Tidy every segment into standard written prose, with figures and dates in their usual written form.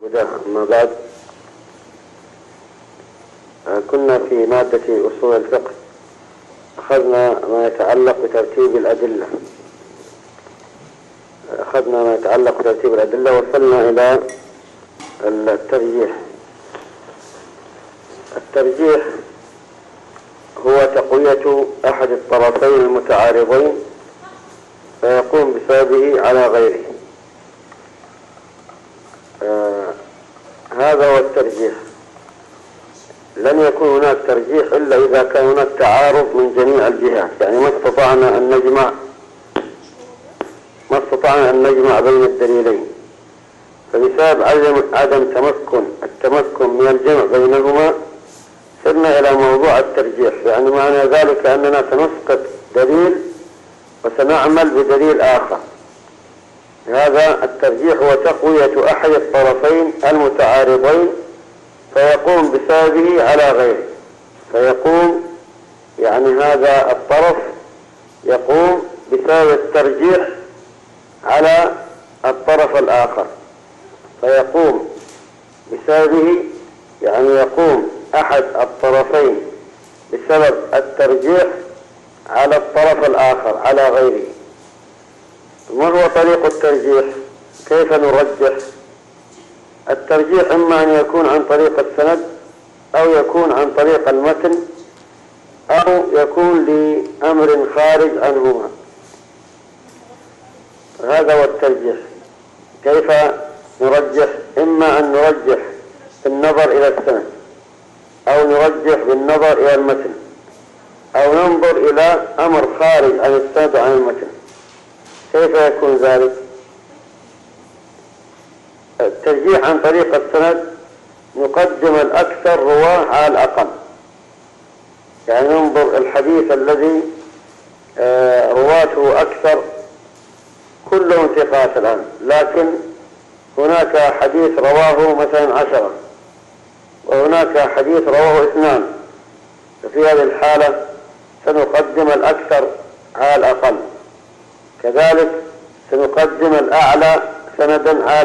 أما بعد، كنا في مادة أصول الفقه أخذنا ما يتعلق بترتيب الأدلة وصلنا إلى الترجيح. الترجيح هو تقوية أحد الطرفين المتعارضين فيقوم بسببه على غيره. هذا هو الترجيح. لن يكون هناك ترجيح إلا إذا كان هناك تعارض من جميع الجهات، يعني ما استطعنا أن نجمع بين الدليلين، فبسبب عدم التمكن من الجمع بينهما صرنا إلى موضوع الترجيح. يعني معنى ذلك أننا سنسقط دليل وسنعمل بدليل آخر. هذا الترجيح هو تقوية أحد الطرفين المتعارضين فيقوم بسببه على غيره. يعني هذا الطرف يقوم بسبب الترجيح على الطرف الآخر، فيقوم بسببه، يعني يقوم أحد الطرفين بسبب الترجيح على الطرف الآخر على غيره. ما هو طريق الترجيح؟ كيف نرجح؟ الترجيح إما أن يكون عن طريق السند، أو يكون عن طريق المتن، أو يكون لأمر خارج عنهما. هذا هو الترجيح. كيف نرجح؟ إما أن نرجح بالنظر إلى السند، أو نرجح بالنظر إلى المتن، أو ننظر إلى أمر خارج عن السند وعن المتن. كيف يكون ذلك؟ الترجيح عن طريق السند نقدم الأكثر رواه على الأقل، يعني ننظر الحديث الذي رواته أكثر كلهم ثقات الآن، لكن هناك حديث رواه مثلا 10، وهناك حديث رواه 2. ففي هذه الحالة سنقدم الأكثر على الأقل. كذلك سنقدم الأعلى سندا على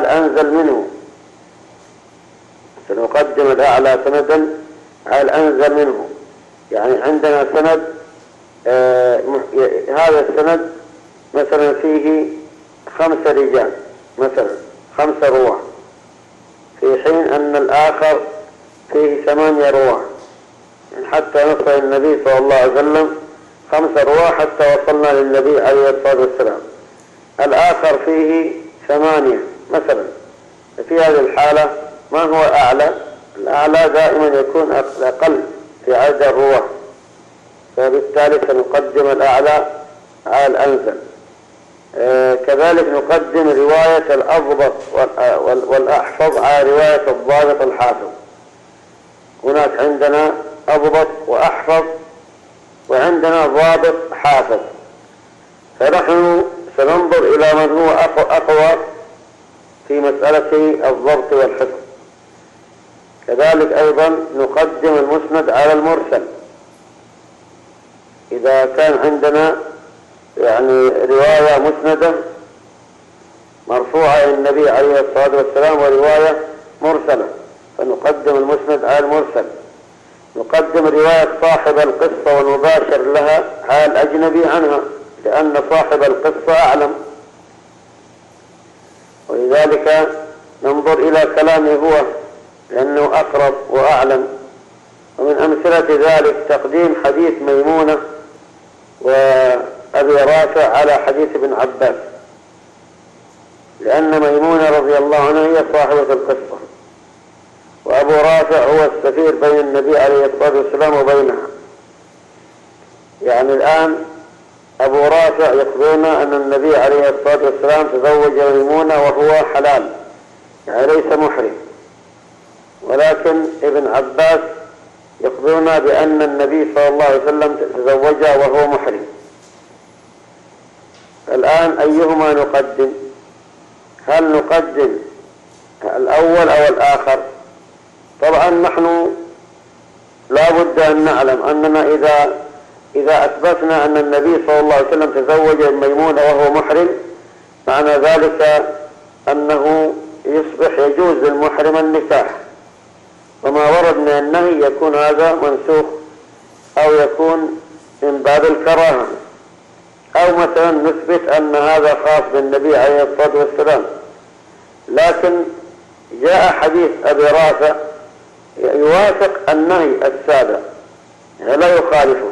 الأنزل منه. يعني عندنا سند، هذا السند مثلا فيه 5 رجال، مثلا 5 رواه، في حين أن الآخر فيه 8 رواه. يعني حتى نصل النبي صلى الله عليه وسلم 5 رواه حتى وصلنا للنبي عليه الصلاة والسلام. الآخر فيه 8 مثلا. في هذه الحالة ما هو أعلى؟ الأعلى دائما يكون أقل في عدد الرواه، فبالتالي سنقدم الأعلى على الأنزل. كذلك نقدم رواية الأضبط والأحفظ على رواية الضابط الحافظ. هناك عندنا أضبط وأحفظ، وعندنا ضابط حافظ، فنحن سننظر إلى من هو أقوى في مسألة الضبط والحفظ. كذلك أيضا نقدم المسند على المرسل. إذا كان عندنا يعني رواية مسندة مرفوعة إلى النبي عليه الصلاة والسلام ورواية مرسلة، فنقدم المسند على المرسل. نقدم رواية صاحب القصة والمباشر لها على الأجنبي عنها، لأن صاحب القصة أعلم، ولذلك ننظر إلى كلامه هو لأنه أقرب وأعلم. ومن أمثلة ذلك تقديم حديث ميمونة وأبي رافع على حديث ابن عباس، لأن ميمونة رضي الله عنها هي صاحبة القصة، وأبو رافع هو السفير بين النبي عليه الصلاة والسلام وبينها. يعني الآن أبو رافع يخبرنا أن النبي عليه الصلاة والسلام تزوج ميمونة وهو حلال، يعني ليس محرم، ولكن ابن عباس يخبرنا بأن النبي صلى الله عليه وسلم تزوجها وهو محرم. الآن أيهما نقدم؟ هل نقدم الأول أو الآخر؟ طبعا نحن لا بد أن نعلم أننا إذا أثبتنا أن النبي صلى الله عليه وسلم تزوج ميمونة وهو محرم، معنى ذلك أنه يصبح يجوز للمحرم النكاح، وما ورد من النهي يكون هذا منسوخ أو يكون من باب الكراهة، أو مثلا نثبت أن هذا خاص بالنبي عليه الصلاة والسلام. لكن جاء حديث أبي رافع يوافق النهي السابق لا يخالفه،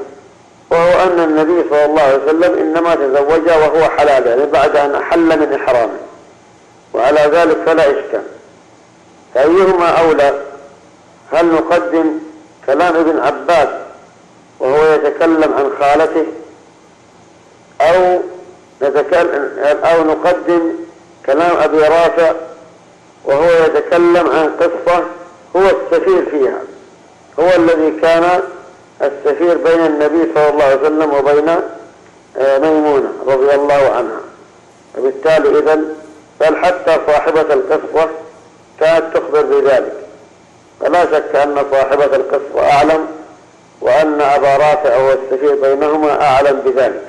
وهو أن النبي صلى الله عليه وسلم إنما تزوج وهو حلال، يعني بعد أن أحل من إحرامه، وعلى ذلك فلا إشكال. فأيهما أولى؟ هل نقدم كلام ابن عباس وهو يتكلم عن خالته، أو نقدم كلام أبي رافع وهو يتكلم عن قصة هو السفير فيها، هو الذي كان السفير بين النبي صلى الله عليه وسلم وبين ميمونة رضي الله عنها. وبالتالي إذن بل حتى صاحبة القصة كانت تخبر بذلك، فلا شك أن صاحبة القصة أعلم، وأن أبا رافع هو السفير بينهما أعلم بذلك.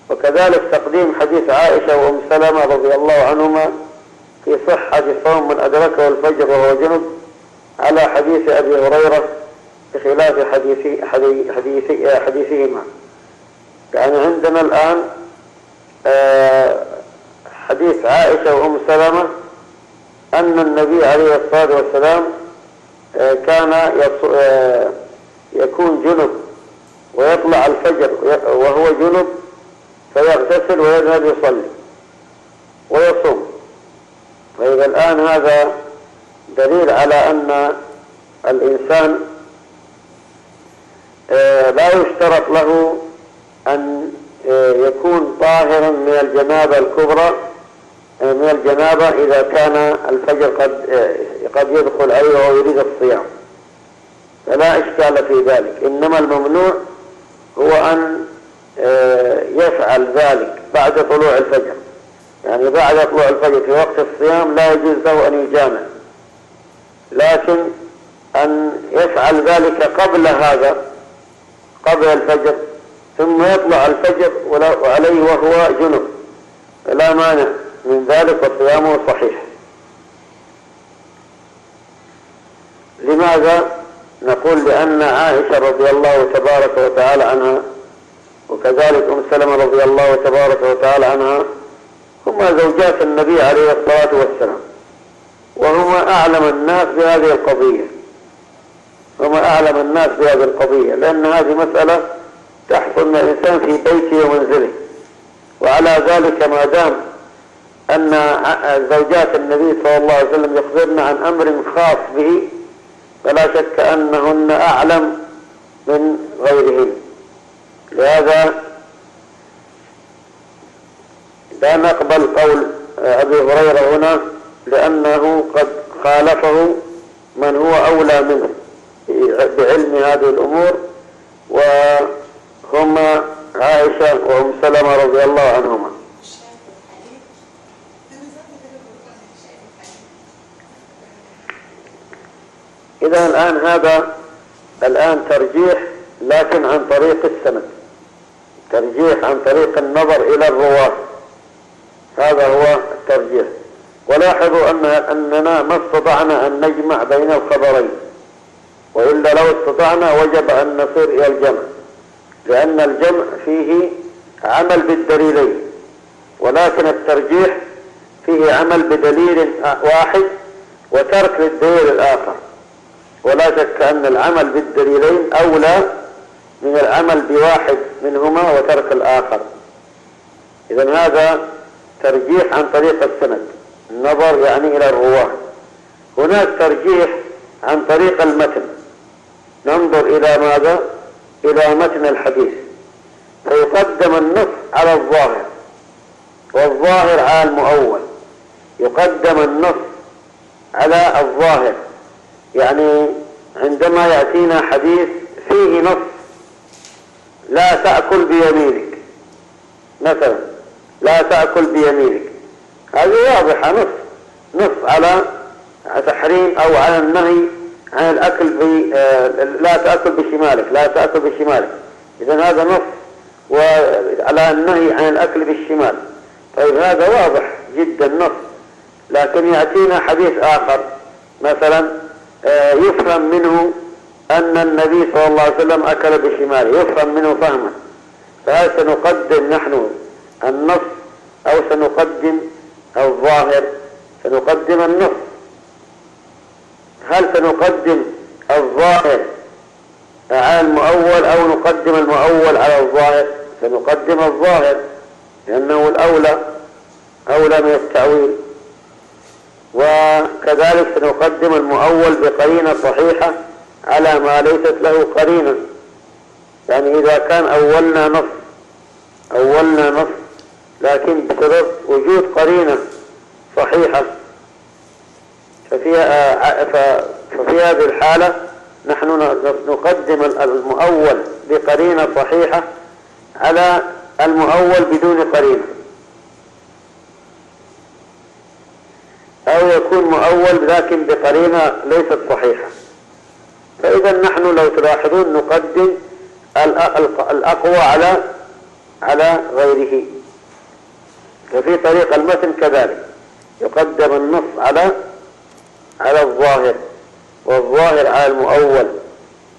وكذلك تقديم حديث عائشة وأم سلمة رضي الله عنهما في صحة صوم من أدركه الفجر وهو جنب على حديث أبي هريرة بخلاف حديثهما. يعني عندنا الآن حديث عائشة وأم سلمة أن النبي عليه الصلاة والسلام كان يكون جنب ويطلع الفجر وهو جنب فيغتسل ويذهب يصلي ويصوم. فإذا الآن هذا دليل على أن الإنسان لا يشترط له أن يكون طاهرا من الجنابة الكبرى، من الجنابة إذا كان الفجر قد يدخل عليه وهو يريد الصيام، فلا إشكال في ذلك. إنما الممنوع هو أن يفعل ذلك بعد طلوع الفجر، يعني بعد طلوع الفجر في وقت الصيام لا يجوز له أن يجامع، لكن أن يفعل ذلك قبل هذا، قبل الفجر، ثم يطلع الفجر وعليه وهو جنب، لا مانع من ذلك وصيامه صحيح. لماذا؟ نقول لأن عائشة رضي الله تبارك وتعالى عنها وكذلك أم سلمة رضي الله تبارك وتعالى عنها هما زوجات النبي عليه الصلاة والسلام، وهما أعلم الناس بهذه القضية، هما أعلم الناس بهذه القضية، لأن هذه مسألة تحصل من الإنسان في بيته ومنزله. وعلى ذلك ما دام أن زوجات النبي صلى الله عليه وسلم يخبرن عن أمر خاص به، فلا شك أنهن أعلم من غيرهن. لهذا لا نقبل قول أبي هريرة هنا، لأنه قد خالفه من هو أولى منه بعلم هذه الأمور، وهما عائشة وأم سلمة رضي الله عنهما. إذا الآن هذا ترجيح، لكن عن طريق السند، ترجيح عن طريق النظر إلى الرواة، هذا هو الترجيح. ولاحظوا أننا ما استطعنا أن نجمع بين الخبرين، وإلا لو استطعنا وجب أن نصير إلى الجمع، لأن الجمع فيه عمل بالدليلين، ولكن الترجيح فيه عمل بدليل واحد وترك للدليل الآخر. ولا شك أن العمل بالدليلين أولى من العمل بواحد منهما وترك الآخر. إذن هذا ترجيح عن طريق السند، النظر يعني إلى الرواة. هناك ترجيح عن طريق المتن، ننظر إلى ماذا؟ إلى متن الحديث، فيقدم النص على الظاهر والظاهر على المؤول. يقدم النص على الظاهر، يعني عندما يأتينا حديث فيه نص لا تأكل بيمينك مثلا، لا تأكل بيمينك، هذه واضحة، نص على تحريم أو على النهي عن الأكل لا تأكل بشمالك، لا تأكل بشمالك. إذن هذا نص وعلى النهي عن الأكل بالشمال. طيب هذا واضح جدا نص، لكن يأتينا حديث آخر مثلا يفهم منه أن النبي صلى الله عليه وسلم أكل بشماله، يفهم منه فهما، فهل سنقدم نحن النص أو سنقدم الظاهر؟ سنقدم النص. هل سنقدم الظاهر على المؤول أو نقدم المؤول على الظاهر؟ سنقدم الظاهر لأنه الأولى، أولى من التأويل. وكذلك سنقدم المؤول بقرينة صحيحة على ما ليست له قرينة، يعني إذا كان أولنا نص لكن بسبب وجود قرينة صحيحة ففي هذه الحالة نحن نقدم المؤول بقرينة صحيحة على المؤول بدون قرينة، أو يكون مؤول لكن بقرينة ليست صحيحة. فإذا نحن لو تلاحظون نقدم الأقوى على غيره. ففي طريق المتن كذلك يقدم النص على الظاهر، والظاهر على المؤول،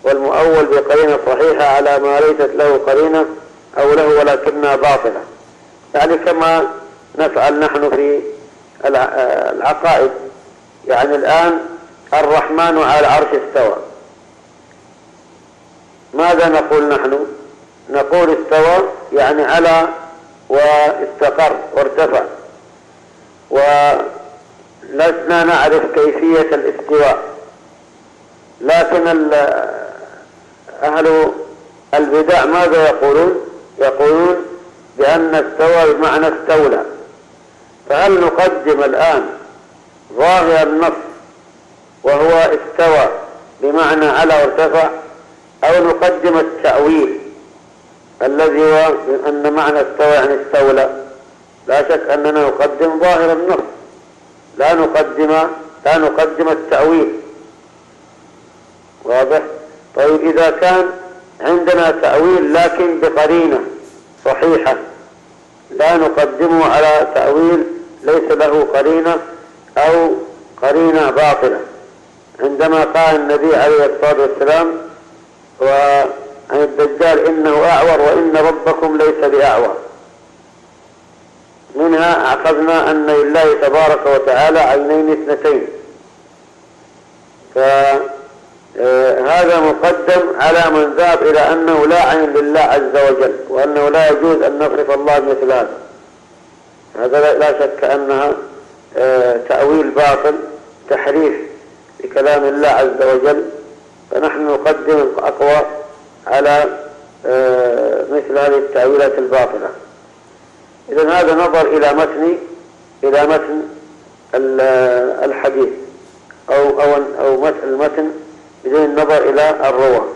والمؤول بقرينة صحيحة على ما ليست له قرينة أو له ولكنها باطلة، يعني كما نفعل نحن في العقائد. يعني الآن الرحمن على العرش استوى، ماذا نقول نحن؟ نقول استوى يعني على واستقر وارتفع، ولسنا نعرف كيفية الاستواء. لكن أهل البدع ماذا يقولون؟ يقولون بأن استوى بمعنى استولى. فهل نقدم الآن ظاهر النص وهو استوى بمعنى على وارتفع، أو نقدم التأويل الذي هو أن معنى استوى يعني استولى؟ لا شك أننا نقدم ظاهر النص، لا نقدم التأويل. واضح؟ طيب إذا كان عندنا تأويل لكن بقرينة صحيحة، لا نقدمه على تأويل ليس له قرينة أو قرينة باطلة. عندما قال النبي عليه الصلاة والسلام عن الدجال إنه أعور وإن ربكم ليس بأعور، منها أخذنا أن لله تبارك وتعالى عينين اثنتين، فهذا مقدم على من ذهب إلى أنه لا عين لله عز وجل، وأنه لا يجوز أن نصرف الله مثل هذا. هذا لا شك أنها تأويل باطل، تحريف لكلام الله عز وجل، فنحن نقدم الأقوى على مثل هذه التأويلات الباطلة. إذن هذا نظر إلى متن الحديث أو متن المتن بدون النظر إلى الرواة.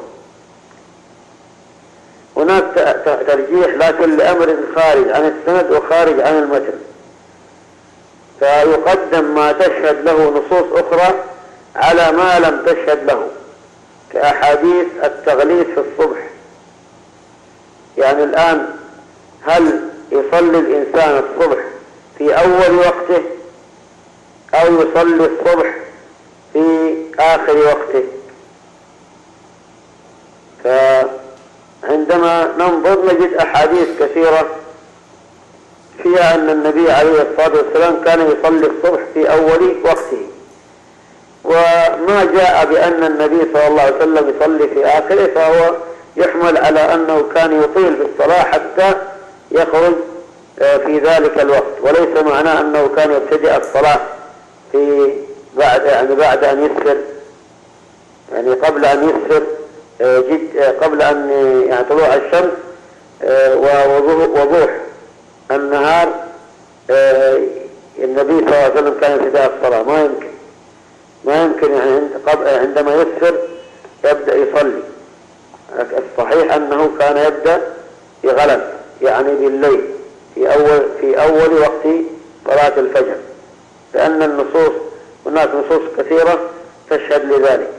هناك ترجيح لكن لأمر خارج عن السند وخارج عن المتن، فيقدم ما تشهد له نصوص أخرى على ما لم تشهد له، كأحاديث التغليظ في الصبح. يعني الآن هل يصلي الإنسان الصبح في أول وقته أو يصلي الصبح في آخر وقته؟ فعندما ننظر نجد أحاديث كثيرة فيها أن النبي عليه الصلاة والسلام كان يصلي الصبح في أول وقته، وما جاء بأن النبي صلى الله عليه وسلم يصلي في آخره فهو يحمل على أنه كان يطيل في الصلاة حتى يخرج في ذلك الوقت، وليس معناه أنه كان يبتدئ الصلاة في بعد أن يسفر، يعني قبل أن يسفر قبل أن يعني طلوع الشمس ووضوح النهار النبي صلى الله عليه وسلم كان يبتدئ الصلاة. ما يمكن يعني عندما يسفر يبدأ يصلي. الصحيح أنه كان يبدأ بغلس يعني بالليل في أول وقت صلاة الفجر، لأن هناك نصوص كثيرة تشهد لذلك.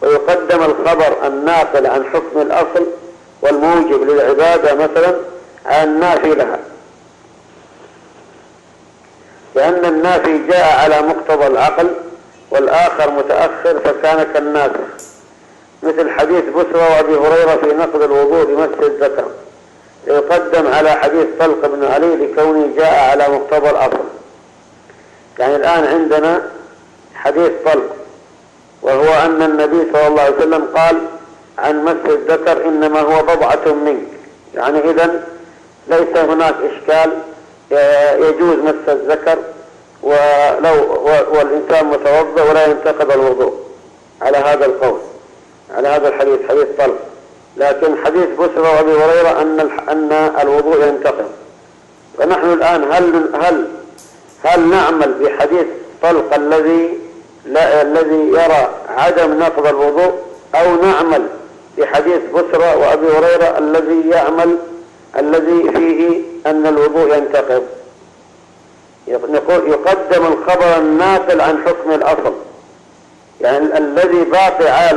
ويقدم الخبر الناقل عن حكم الأصل والموجب للعبادة مثلا عن النافي لها. لأن النافي جاء على مقتضى العقل والآخر متأخر فكان كالناسخ، مثل حديث بسرى وأبي هريرة في نقض الوضوء بمس الذكر يقدم على حديث طلق بن علي لكونه جاء على مقتضى الأصل. يعني الآن عندنا حديث طلق، وهو أن النبي صلى الله عليه وسلم قال عن مس الذكر إنما هو بضعة منك، يعني إذن ليس هناك إشكال، يجوز مس الذكر والإنسان متوضأ ولا ينتقض الوضوء على هذا القول، على هذا الحديث حديث طلق. لكن حديث بسرى وأبي هريرة أن الوضوء ينتقض. فنحن الآن هل نعمل بحديث طلق الذي يرى عدم نقض الوضوء، أو نعمل بحديث بسرى وأبي هريرة الذي فيه أن الوضوء ينتقض؟ نقول يقدم الخبر الناقل عن حكم الأصل، يعني الذي باقي على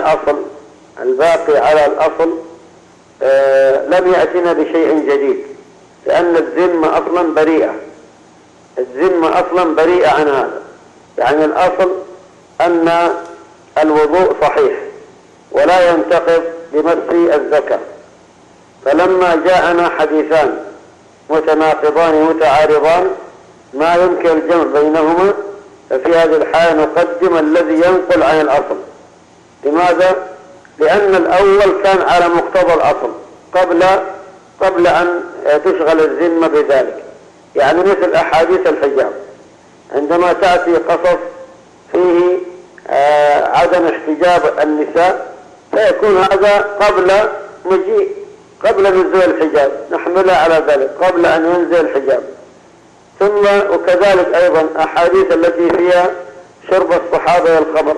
الأصل لم يأتنا بشيء جديد، لأن الذمة أصلا بريئة عن هذا. يعني الأصل أن الوضوء صحيح ولا ينتقض بمس الذكر، فلما جاءنا حديثان متناقضان متعارضان ما يمكن الجمع بينهما، ففي هذه الحالة نقدم الذي ينقل عن الأصل. لماذا؟ لأن الأول كان على مقتضى الأصل قبل أن تشغل الذمة بذلك. يعني مثل أحاديث الحجاب، عندما تأتي قصص فيه عدم احتجاب النساء فيكون هذا قبل نزول الحجاب، نحملها على ذلك قبل أن ينزل الحجاب. ثم وكذلك أيضا أحاديث التي فيها شرب الصحابة الخمر،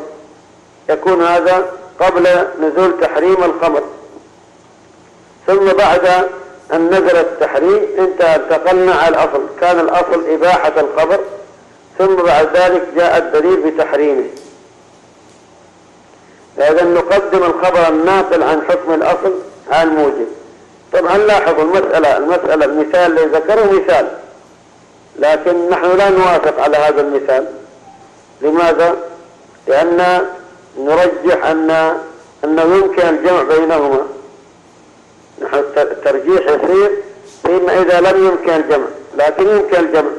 يكون هذا قبل نزول تحريم الخمر. ثم بعد أن نزل التحريم انتقلنا على الأصل، كان الأصل إباحة الخمر، ثم بعد ذلك جاء الدليل بتحريمه. لذا نقدم الخبر الناقل عن حكم الأصل على الموجب. طبعا لاحظوا المسألة المثال اللي ذكره مثال، لكن نحن لا نوافق على هذا المثال. لماذا؟ لأن نرجح أنه يمكن الجمع بينهما. نحن الترجيح يصير فيما إذا لم يمكن الجمع، لكن يمكن الجمع.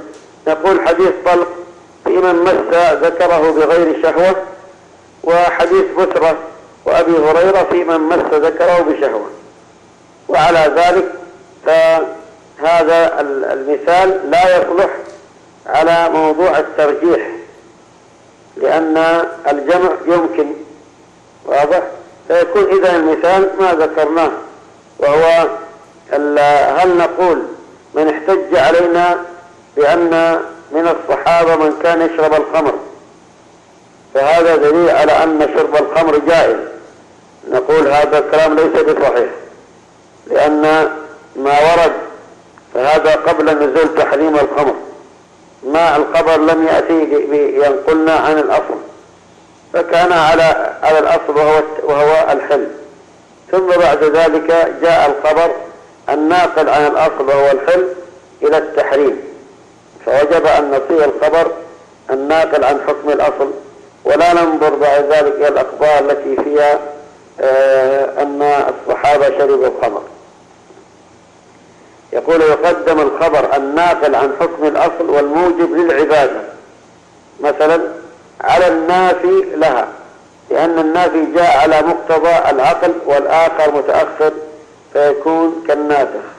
نقول حديث طلق في من مس ذكره بغير شهوة، وحديث بسرة وأبي هريرة في من مس ذكره بشهوة. وعلى ذلك فهذا المثال لا يصلح على موضوع الترجيح، لأن الجمع يمكن، واضح؟ فيكون إذا المثال ما ذكرناه، وهو هل نقول من احتج علينا بأن من الصحابة من كان يشرب الخمر، فهذا دليل على أن شرب الخمر جائز. نقول هذا الكلام ليس بصحيح، لأن ما ورد فهذا قبل نزول تحريم الخمر، ما الخبر لم يأتي ينقلنا عن الأصل، فكان على الأصل وهو الحل. ثم بعد ذلك جاء الخبر الناقل عن الأصل وهو الحل إلى التحريم، فوجب أن نصيغ الخبر الناقل عن حكم الأصل، ولا ننظر بعد ذلك إلى الأخبار التي فيها أن الصحابة شربوا الخمر. يقول يقدم الخبر الناقل عن حكم الأصل والموجب للعبادة، مثلا على النافي لها، لأن النافي جاء على مقتضى العقل والآخر متأخر فيكون كالناسخ.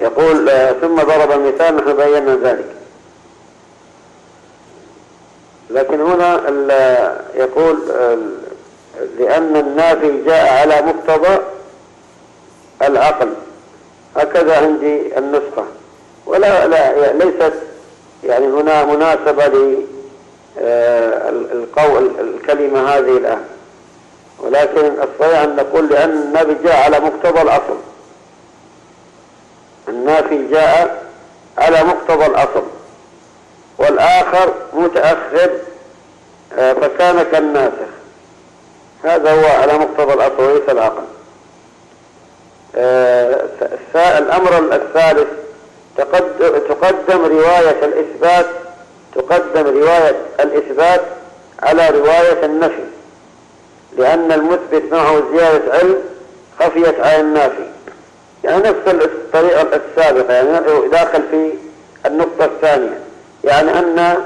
يقول ثم ضرب المثال، نحن بينا ذلك. لكن هنا يقول لأن النافي جاء على مقتضى العقل، هكذا عندي النسخة، ليست يعني هنا مناسبة للقول الكلمة هذه الآن، ولكن الصحيح أن نقول لأن النافي جاء على مقتضى الأصل، النافي جاء على مقتضى الأصل والآخر متأخر فكان كالناسخ. هذا هو على مقتضى الأصل وليس العقل. الأمر الثالث تقدم رواية الإثبات على رواية النفي، لأن المثبت معه زيادة علم خفيت على النافي، يعني نفس الطريقة السابقة، يعني داخل في النقطة الثانية، يعني أن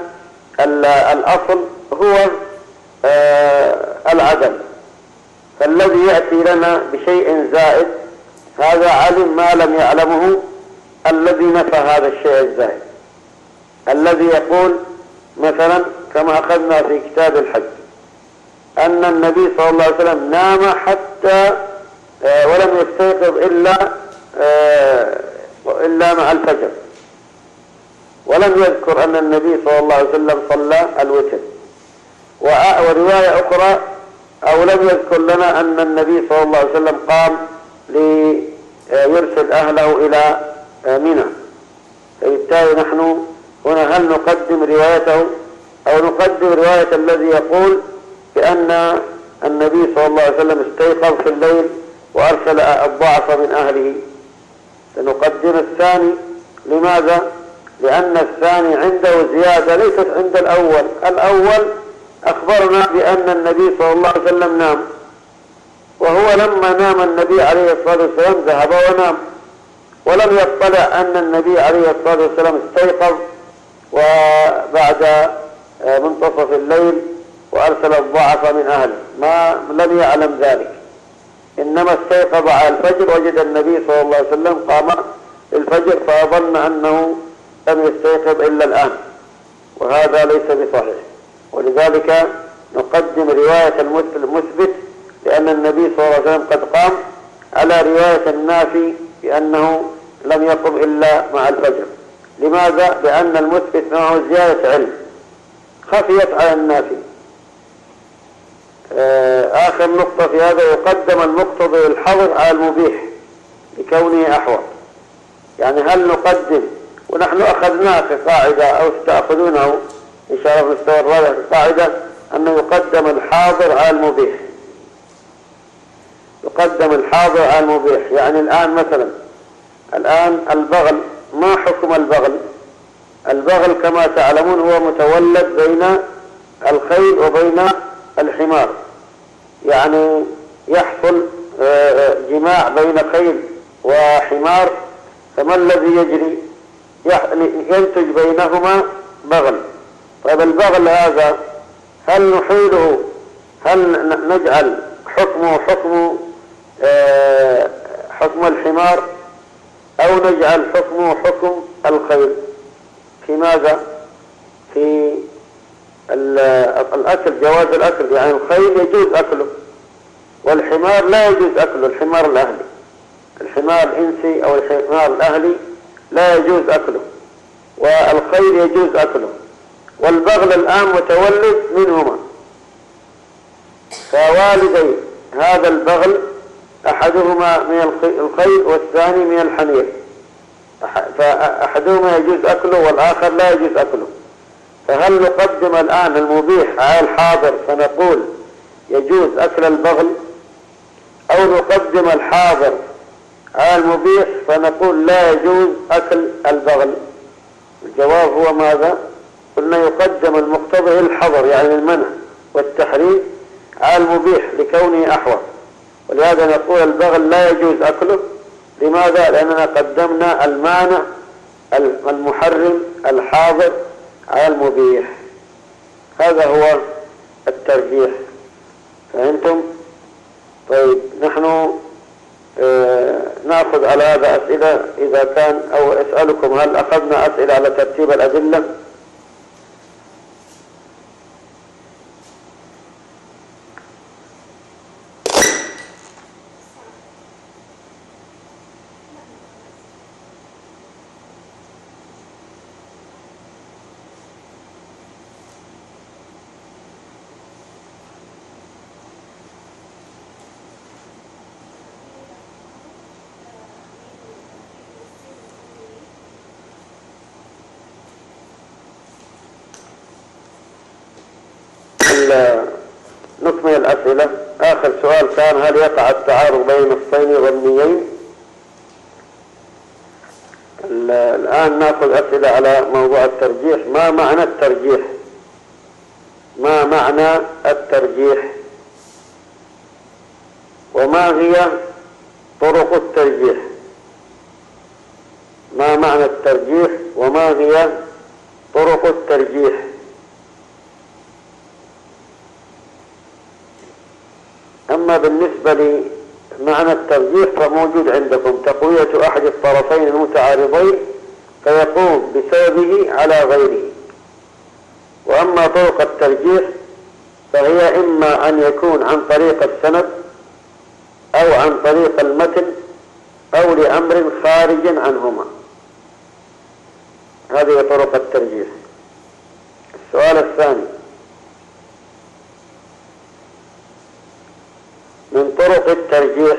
الأصل هو العدم، فالذي يأتي لنا بشيء زائد هذا علم ما لم يعلمه الذي نفى هذا الشيء الزائد، الذي يقول مثلا كما أخذنا في كتاب الحج أن النبي صلى الله عليه وسلم نام حتى ولم يستيقظ إلا مع الفجر، ولم يذكر أن النبي صلى الله عليه وسلم صلى الوتر، ورواية أخرى أو لم يذكر لنا أن النبي صلى الله عليه وسلم قام ليرسل أهله إلى منى، فبالتالي نحن هنا هل نقدم روايته أو نقدم رواية الذي يقول بأن النبي صلى الله عليه وسلم استيقظ في الليل وأرسل الضعف من أهله؟ سنقدم الثاني. لماذا؟ لأن الثاني عنده زيادة ليست عند الأول. الأول أخبرنا بأن النبي صلى الله عليه وسلم نام، وهو لما نام النبي عليه الصلاة والسلام ذهب ونام، ولم يطلع أن النبي عليه الصلاة والسلام استيقظ وبعد منتصف الليل وأرسل الضعف من أهله، لم يعلم ذلك، إنما استيقظ على الفجر وجد النبي صلى الله عليه وسلم قام الفجر فظن أنه لم يستيقظ إلا الآن، وهذا ليس بصحيح. ولذلك نقدم رواية المثبت لأن النبي صلى الله عليه وسلم قد قام على رواية النافي بأنه لم يقم إلا مع الفجر. لماذا؟ لأن المثبت معه زيادة علم خفيت على النافي. آخر نقطة في هذا يقدم المقتضي الحظر على المبيح لكونه أحوط. يعني هل نقدم، ونحن أخذناه في قاعدة أو ستأخذونه إن شاء الله في المستوى الرابع في قاعدة أنه يقدم الحاضر على المبيح، يقدم الحاضر على المبيح. يعني الآن مثلا البغل، ما حكم البغل؟ البغل كما تعلمون هو متولد بين الخيل وبين الحمار، يعني يحصل جماع بين خيل وحمار، فما الذي يجري؟ ينتج بينهما بغل. طيب البغل هذا هل نحيله، هل نجعل حكمه حكم الحمار أو نجعل حكمه حكم الخيل؟ في ماذا؟ في الأكل، جواز الأكل، يعني الخيل يجوز أكله والحمار لا يجوز أكله، الحمار الأهلي، الحمار الإنسي أو الحمار الأهلي لا يجوز أكله، والخيل يجوز أكله، والبغل الآن متولد منهما. فوالدي هذا البغل أحدهما من الخيل والثاني من الحمير، فأحدهما يجوز أكله والآخر لا يجوز أكله، فهل نقدم الآن المبيح على الحاضر فنقول يجوز أكل البغل، أو نقدم الحاضر على المبيح فنقول لا يجوز أكل البغل؟ الجواب هو ماذا؟ قلنا يقدم المقتضي الحظر، يعني المنع والتحريم، على المبيح لكونه أحوط. ولهذا نقول البغل لا يجوز أكله. لماذا؟ لأننا قدمنا المانع المحرم الحاضر على المبيح. هذا هو الترجيح. فهمتم؟ طيب نحن نأخذ على هذا أسئلة إذا كان، أو أسألكم هل أخذنا أسئلة على ترتيب الأدلة؟ نكمل الأسئلة. آخر سؤال كان: هل يقع التعارض بين نصين ظنيين؟ الآن نأخذ أسئلة على موضوع الترجيح. ما معنى الترجيح؟ ما معنى الترجيح؟ وما هي طرق الترجيح؟ ما معنى الترجيح وما هي طرق الترجيح؟ أما بالنسبة لمعنى الترجيح فموجود عندكم: تقوية أحد الطرفين المتعارضين فيقوم بسببه على غيره. وأما طرق الترجيح فهي إما أن يكون عن طريق السند أو عن طريق المتن أو لأمر خارج عنهما. هذه طرق الترجيح. السؤال الثاني: من طرق الترجيح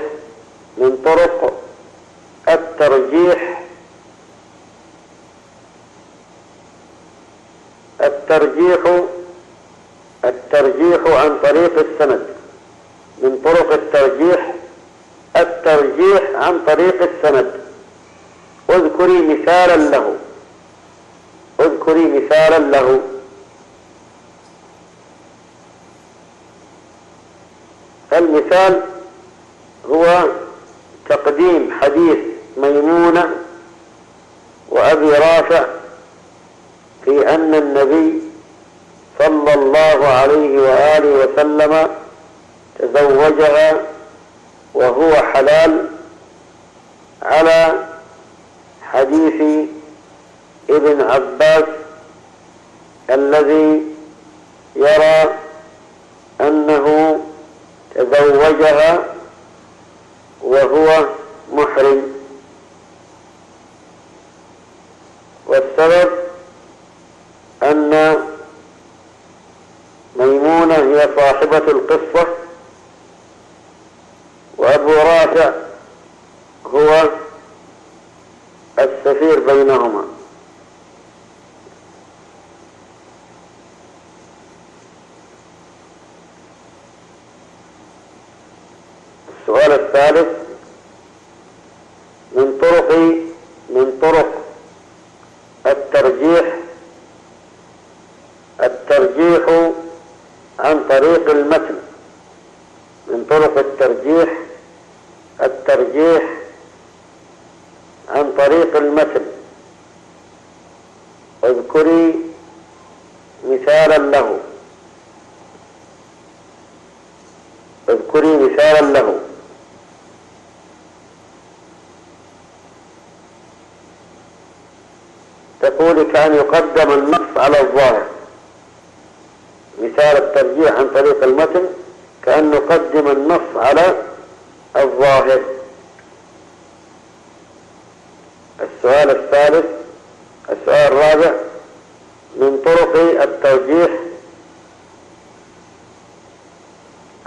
الترجيح عن طريق السند. من طرق الترجيح عن طريق السند. اذكري مثالا له. المثال هو تقديم حديث ميمونة وأبي رافع في أن النبي صلى الله عليه وآله وسلم تزوجها وهو حلال، على حديث ابن عباس الذي يرى أنه تزوجها وهو محرم. والسبب أن ميمونة هي صاحبة القصة وأبو رافع هو السفير بينهما. السؤال الثالث: من طرق الترجيح عن طريق المتن. من طرق الترجيح عن طريق المتن. اذكري مثالا له. تقول: كأن يقدم النص على الظاهر. مثال الترجيح عن طريق المتن: كأن نقدم النص على الظاهر. السؤال الرابع: من طرق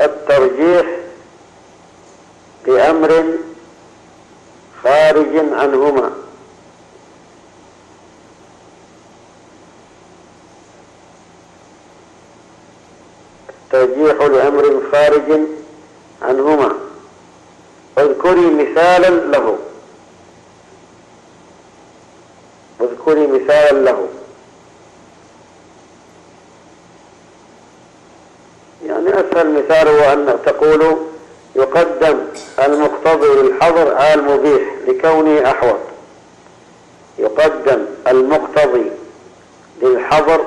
الترجيح بأمر خارج عنهما. الترجيح لأمر خارج عنهما. اذكري مثالا له. يعني أسهل مثال هو أن تقول: يقدم المقتضي للحظر على المبيح لكونه أحوط. يقدم المقتضي للحظر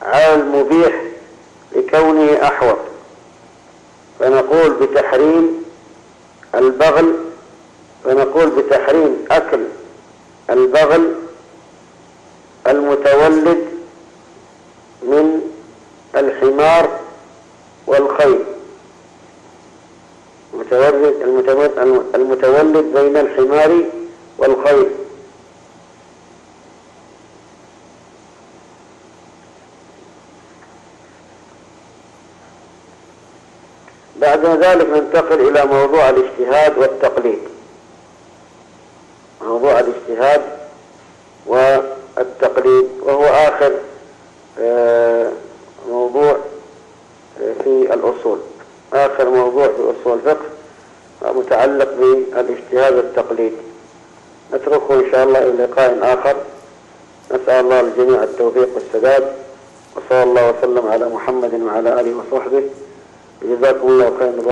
على المبيح لكونه أحوط. فنقول بتحريم أكل البغل المتولد من الحمار والخيل. المتولد بين الحمار والخيل. بعد ذلك ننتقل إلى موضوع الاجتهاد والتقليد. وهو آخر موضوع في الأصول. آخر موضوع في أصول الفقه متعلق بالاجتهاد والتقليد، نتركه إن شاء الله إلى لقاء آخر. نسأل الله الجميع التوفيق والسداد، وصلى الله وسلم على محمد وعلى آله وصحبه. جزاكم الله خيرا.